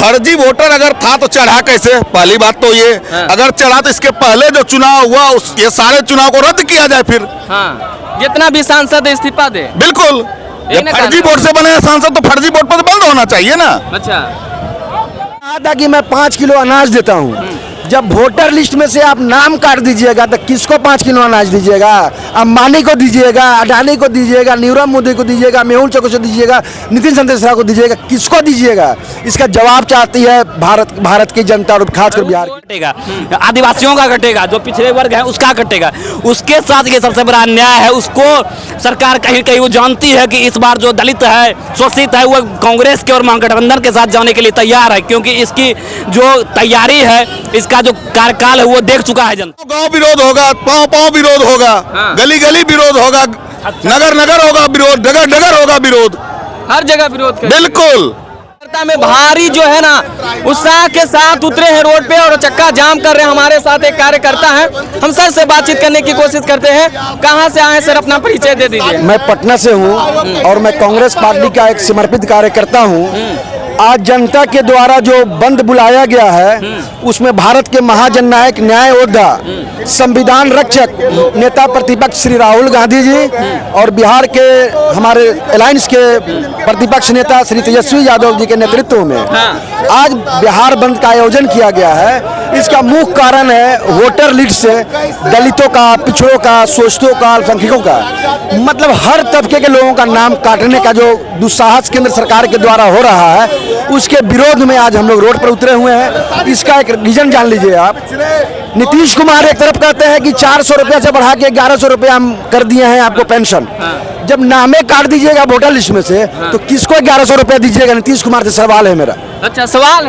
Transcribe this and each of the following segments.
फर्जी वोटर अगर था तो चढ़ा कैसे? पहली बात तो ये, अगर चढ़ा तो इसके पहले जो चुनाव हुआ ये सारे चुनाव को रद्द किया जाए फिर। जितना भी सांसद इस्तीफा दे। बिल्कुल, जब फर्जी वोट से बने सांसद तो फर्जी वोट पर बंद होना चाहिए ना। अच्छा, कहा था कि मैं 5 किलो अनाज देता हूँ। जब वोटर लिस्ट में से आप नाम काट दीजिएगा तो किसको 5 किलो अनाज दीजिएगा? अंबानी को दीजिएगा, अडानी को दीजिएगा, नीरव मोदी को दीजिएगा, मेहुल चौकसी को दीजिएगा, नितिन संदेशा को दीजिएगा, किसको दीजिएगा? इसका जवाब चाहती है भारत की जनता और खासकर बिहार की। कटेगा, आदिवासियों का कटेगा, जो पिछड़े वर्ग है उसका कटेगा। उसके साथ ये सबसे बड़ा अन्याय है। उसको सरकार कहीं कहीं वो जानती है कि इस बार जो दलित है, शोषित है, वो कांग्रेस के और महागठबंधन के साथ जाने के लिए तैयार है, क्योंकि इसकी जो तैयारी है, इसका जो कार्यकाल है वो देख चुका है जनता। गांव विरोध होगा, पांव पांव विरोध होगा, गली गली विरोध होगा, नगर नगर होगा विरोध, डगर डगर होगा विरोध, हर जगह विरोध करेंगे। बिल्कुल में भारी जो है ना उत्साह के साथ उतरे हैं रोड पे और चक्का जाम कर रहे हैं। हमारे साथ एक कार्यकर्ता है, हम सर से बातचीत करने की कोशिश करते हैं। कहां से आए सर, अपना परिचय दे दीजिए। मैं पटना से हूं और मैं कांग्रेस पार्टी का एक समर्पित कार्यकर्ता हूं। आज जनता के द्वारा जो बंद बुलाया गया है उसमें भारत के महाजननायक, न्याय योद्धा, संविधान रक्षक नेता प्रतिपक्ष श्री राहुल गांधी जी और बिहार के हमारे अलायंस के प्रतिपक्ष नेता श्री तेजस्वी यादव जी के नेतृत्व में आज बिहार बंद का आयोजन किया गया है। इसका मुख्य कारण है वोटर लिस्ट से दलितों का, पिछड़ों का, शोषितों का, अल्पसंख्यकों का, मतलब हर तबके के लोगों का नाम काटने का जो दुस्साहस केंद्र सरकार के द्वारा हो रहा है, उसके विरोध में आज हम लोग रोड पर उतरे हुए हैं। इसका एक रीजन जान लीजिए आप। नीतीश कुमार एक तरफ कहते हैं कि 400 रुपया से बढ़ा के 1100 रुपया हम कर दिए हैं आपको पेंशन। जब नामे काट दीजिएगा वोटर लिस्ट में से तो किसको 1100 रुपया दीजिएगा? नीतीश कुमार से सवाल है मेरा। अच्छा, सवाल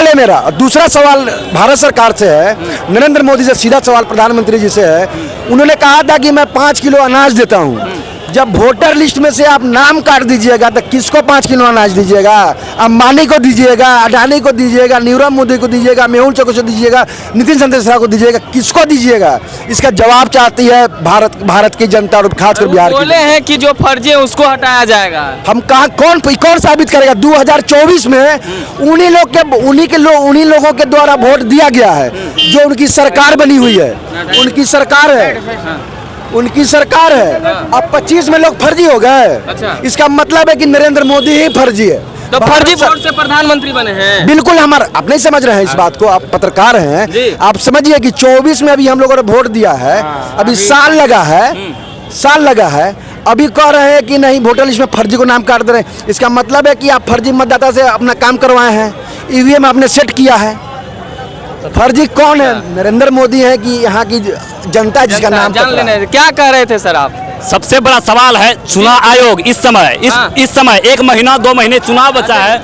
है मेरा। दूसरा सवाल भारत सरकार से है, नरेंद्र मोदी से सीधा सवाल प्रधानमंत्री जी से है। उन्होंने कहा था कि मैं 5 किलो अनाज देता हूँ। जब वोटर लिस्ट में से आप नाम काट दीजिएगा तो किसको 5 किलो अनाज दीजिएगा? अंबानी को दीजिएगा, अडानी को दीजिएगा, नीरव मोदी को दीजिएगा, मेहुल चौकसी को दीजिएगा, नितिन संदेशा को दीजिएगा, किसको दीजिएगा? इसका जवाब चाहती है भारत की जनता और खासकर बिहार की। बोले हैं कि जो फर्जी है उसको हटाया जाएगा। हम कौन साबित करेगा? 2024 में उन्हीं लोगों के द्वारा वोट दिया गया है जो उनकी सरकार बनी हुई है, उनकी सरकार है। अब 25 में लोग फर्जी हो गए। अच्छा। इसका मतलब है कि नरेंद्र मोदी ही फर्जी है। तो फर्जी वोट से प्रधानमंत्री बने हैं। बिल्कुल, आप नहीं समझ रहे हैं इस बात को। आप पत्रकार हैं, आप समझिए कि 24 में अभी हम लोगों ने वोट दिया है, अभी साल लगा है, अभी कह रहे हैं कि नहीं वोटर लिस्ट में फर्जी को नाम काट दे रहे हैं। इसका मतलब है कि आप फर्जी मतदाता से अपना काम करवाए हैं, ईवीएम आपने सेट किया है। फर्जी कौन है? नरेंद्र मोदी है कि यहाँ की जनता जिसका नाम जान लेना है। क्या कह रहे थे सर आप? सबसे बड़ा सवाल है चुनाव आयोग। इस समय 1 महीना 2 महीने चुनाव बचा है,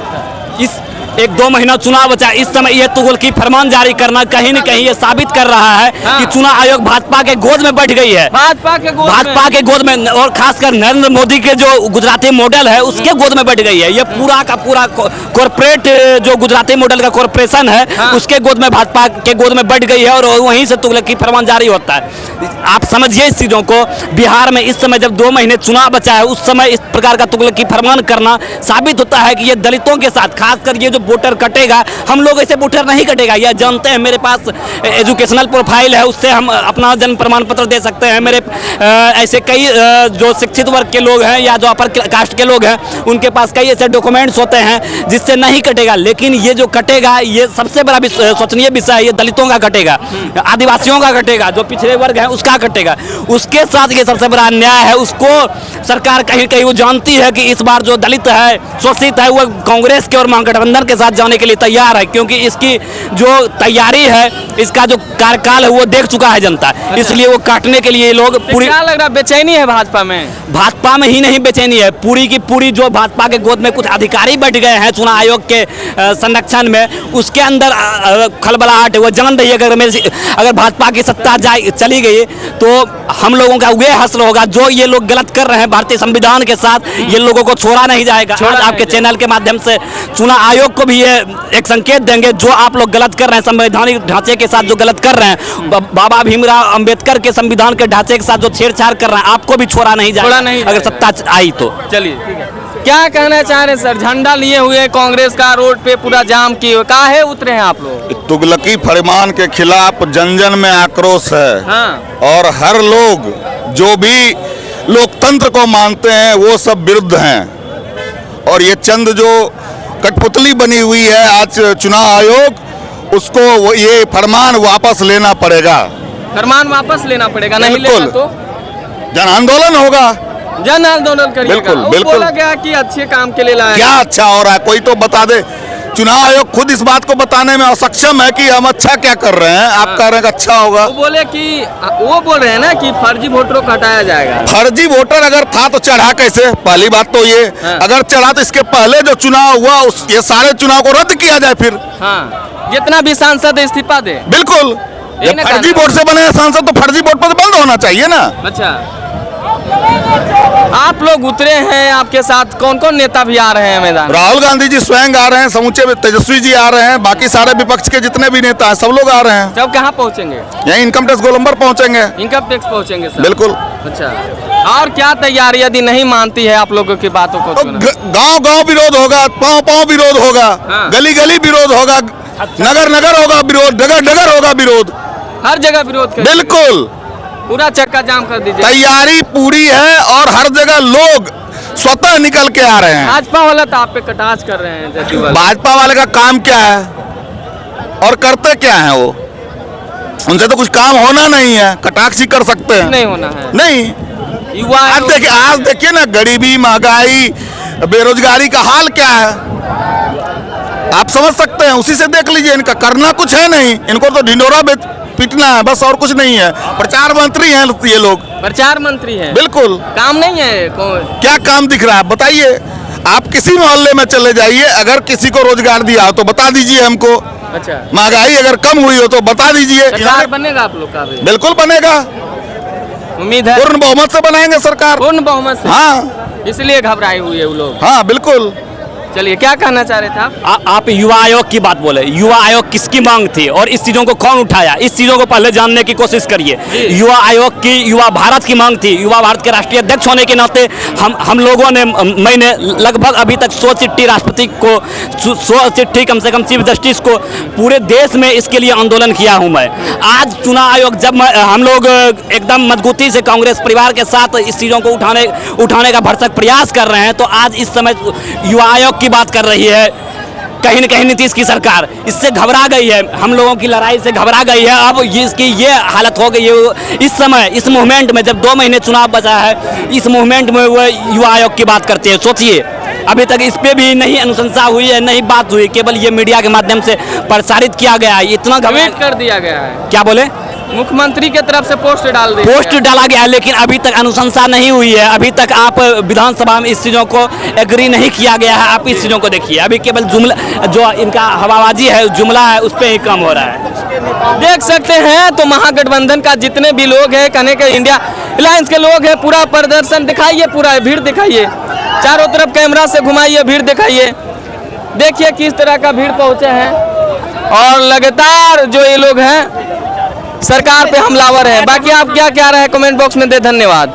इस 1-2 महीना चुनाव बचा है। इस समय ये तुगल की फरमान जारी करना कहीं न कहीं ये साबित कर रहा है कि चुनाव आयोग भाजपा के गोद में बैठ गई है। भाजपा के गोद में और खासकर नरेंद्र मोदी के जो गुजराती मॉडल है उसके गोद में बैठ गई है। ये पूरा का पूरा कॉर्पोरेट जो गुजराती मॉडल का कॉर्पोरेशन है उसके गोद में, भाजपा के गोद में बैठ गई है और वहीं से तुगलक की फरमान जारी होता है। आप समझिए इस चीजों को। बिहार में इस समय जब 2 महीने चुनाव बचा है, उस समय इस प्रकार का तुगलक की फरमान करना साबित होता है कि ये दलितों के साथ, खासकर ये जो वोटर कटेगा, हम लोग ऐसे वोटर नहीं कटेगा। यह जानते हैं, मेरे पास एजुकेशनल प्रोफाइल है, उससे हम अपना जन्म प्रमाण पत्र दे सकते हैं। मेरे ऐसे कई जो शिक्षित वर्ग के लोग हैं या जो अपर कास्ट के लोग हैं, उनके पास कई ऐसे डॉक्यूमेंट्स होते हैं जिससे नहीं कटेगा। लेकिन ये जो कटेगा, ये सबसे बड़ा सोचनीय विषय है, ये दलितों का कटेगा, आदिवासियों का कटेगा, जो पिछड़े वर्ग है उसका कटेगा। उसके साथ ये सबसे बड़ा अन्याय है। उसको सरकार कहीं कहीं वो जानती है कि इस बार जो दलित है, शोषित है, वो कांग्रेस के और महागठबंधन के साथ जाने के लिए तैयार है, क्योंकि इसकी जो तैयारी है, इसका जो कार्यकाल है वो देख चुका है जनता। इसलिए वो काटने के लिए लोग पूरी, क्या लग रहा है, बेचैनी है भाजपा में? भाजपा में ही नहीं बेचैनी है, पूरी की पूरी जो भाजपा के गोद में कुछ अधिकारी बैठ गए हैं चुनाव आयोग के संरक्षण में, उसके अंदर खलबलाहट है। वो जान रही है अगर भाजपा की सत्ता चली गई तो हम लोगों का ये हश्र होगा। जो ये लोग गलत कर रहे हैं भारतीय संविधान के साथ, ये लोगों को छोड़ा नहीं जाएगा। आज आपके चैनल के माध्यम से चुनाव आयोग को भी ये एक संकेत देंगे, जो आप लोग गलत कर रहे हैं, संवैधानिक ढांचे के साथ जो गलत कर रहे हैं, बाबा भीमराव अंबेडकर के संविधान के ढांचे के साथ जो छेड़छाड़ कर रहे हैं, आपको भी छोड़ा नहीं जाएगा अगर सत्ता आई तो। चलिए, ठीक है। क्या कहना चाह रहे हैं सर? झंडा लिए हुए कांग्रेस का रोड पे पूरा जाम किए हुए, काहे उतरे हैं आप लोग? तुगलकी फरमान के खिलाफ जन जन में आक्रोश है। हाँ। और हर लोग जो भी लोकतंत्र को मानते हैं वो सब विरुद्ध हैं। और ये चंद जो कठपुतली बनी हुई है आज चुनाव आयोग, उसको ये फरमान वापस लेना पड़ेगा। फरमान वापस लेना पड़ेगा, नहीं लेना बिल्कुल। तो जन आंदोलन होगा। जन आंदोलन करिएगा। बिल्कुल, वो बिल्कुल। बोला गया कि अच्छे काम के लिए लाया। क्या अच्छा हो रहा है कोई तो बता दे। चुनाव आयोग खुद इस बात को बताने में असक्षम है कि हम अच्छा क्या कर रहे हैं। आप कह रहे हैं कि अच्छा होगा। वो बोल रहे हैं ना कि फर्जी वोटरों को हटाया जाएगा। फर्जी वोटर अगर था तो चढ़ा कैसे? पहली बात तो ये, हाँ। अगर चढ़ा तो इसके पहले जो चुनाव हुआ ये सारे चुनाव को रद्द किया जाए फिर। हाँ, जितना भी सांसद है इस्तीफा दे। बिल्कुल। ये जब ना फर्जी कहना। वोट से बने हैं सांसद तो फर्जी वोट पर तो बंद होना चाहिए ना। अच्छा, आप लोग उतरे हैं, आपके साथ कौन कौन नेता भी आ रहे हैं मैदान? राहुल गांधी जी स्वयं आ रहे हैं, समूचे तेजस्वी जी आ रहे हैं, बाकी सारे विपक्ष के जितने भी नेता हैं सब लोग आ रहे हैं। सब कहाँ पहुँचेंगे? यही इनकम टैक्स गोलंबर पहुंचेंगे। इनकम टैक्स पहुँचेंगे सर? बिल्कुल। अच्छा, और क्या तैयारी यदि नहीं मानती है आप लोगों की बातों को? गांव गांव विरोध होगा, पांव पांव विरोध होगा, हाँ। गली गली विरोध होगा, नगर नगर होगा विरोध, डगर डगर होगा विरोध। हर जगह विरोध करेंगे? बिल्कुल। पूरा चक्का जाम कर दीजिए। तैयारी पूरी है और हर जगह लोग स्वतः निकल के आ रहे हैं। भाजपा वाला तो आप पे कटाक्ष कर रहे हैं जदयू वाले। भाजपा वाले का काम क्या है और करते क्या है वो? उनसे तो कुछ काम होना नहीं है, कटाक्ष ही कर सकते हैं। नहीं होना है। नहीं। युवा आज देखिए ना, गरीबी, महंगाई, बेरोजगारी का हाल क्या है आप समझ सकते हैं। उसी से देख लीजिए, इनका करना कुछ है नहीं, इनको तो ढिंडोरा पीटना है बस, और कुछ नहीं है। प्रचार मंत्री हैं ये लोग। प्रचार मंत्री हैं? बिल्कुल। काम नहीं है क्या काम दिख रहा है बताइए? आप किसी मोहल्ले में चले जाइए, अगर किसी को रोजगार दिया हो तो बता दीजिए हमको। अच्छा, महंगाई अगर कम हुई हो तो बता दीजिए। सरकार बनेगा आप लोग का भी? बिल्कुल बनेगा, उम्मीद है पूर्ण बहुमत से बनाएंगे सरकार। पूर्ण बहुमत से? हाँ, इसलिए घबराए हुए हैं वो लोग। हाँ बिल्कुल। चलिए, क्या कहना चाह रहे थे आप? आप युवा आयोग की बात बोले, युवा आयोग किसकी मांग थी और इस चीजों को कौन उठाया, इस चीजों को पहले जानने की कोशिश करिए। युवा आयोग की युवा भारत की मांग थी। युवा भारत के राष्ट्रीय अध्यक्ष होने के नाते हम लोगों ने, मैंने लगभग अभी तक 100 चिट्ठी राष्ट्रपति को, 100 चिट्ठी कम से कम चीफ जस्टिस को, पूरे देश में इसके लिए आंदोलन किया हूं मैं। आज चुनाव आयोग जब हम लोग एकदम मजबूती से कांग्रेस परिवार के साथ इस चीजों को उठाने का भरसक प्रयास कर रहे हैं, तो आज इस समय युवा आयोग की बात कर रही है। कहीं न कहीं नीतीश की सरकार इससे घबरा गई है, हम लोगों की लड़ाई से घबरा गई है। अब इसकी ये हालत हो गई है इस समय, इस मूवमेंट में, जब 2 महीने चुनाव बचा है, इस मूवमेंट में वो युवा आयोग की बात करते हैं। सोचिए, अभी तक इस पे भी नहीं अनुशंसा हुई है, नहीं बात हुई, केवल ये मीडिया के माध्यम से प्रसारित किया गया है। इतना ट्वीट कर दिया गया है। क्या बोले? मुख्यमंत्री के तरफ से पोस्ट डाल दी, पोस्ट डाला गया है, लेकिन अभी तक अनुशंसा नहीं हुई है। अभी तक आप विधानसभा में इस चीज़ों को एग्री नहीं किया गया है। आप इस चीज़ों को देखिए, अभी केवल जुमला, जो इनका हवाबाजी है, जुमला है, उस पर ही काम हो रहा है। देख सकते हैं। तो महागठबंधन का जितने भी लोग हैं, कहने के इंडिया अलायंस के लोग हैं, पूरा प्रदर्शन दिखाइए, पूरा भीड़ दिखाइए, चारों तरफ कैमरा से घुमाइए, भीड़ दिखाइए। देखिए किस तरह का भीड़ पहुंचे हैं, और लगातार जो ये लोग हैं सरकार पे हमलावर हैं। बाकी आप क्या रहे हैं कमेंट बॉक्स में दे। धन्यवाद।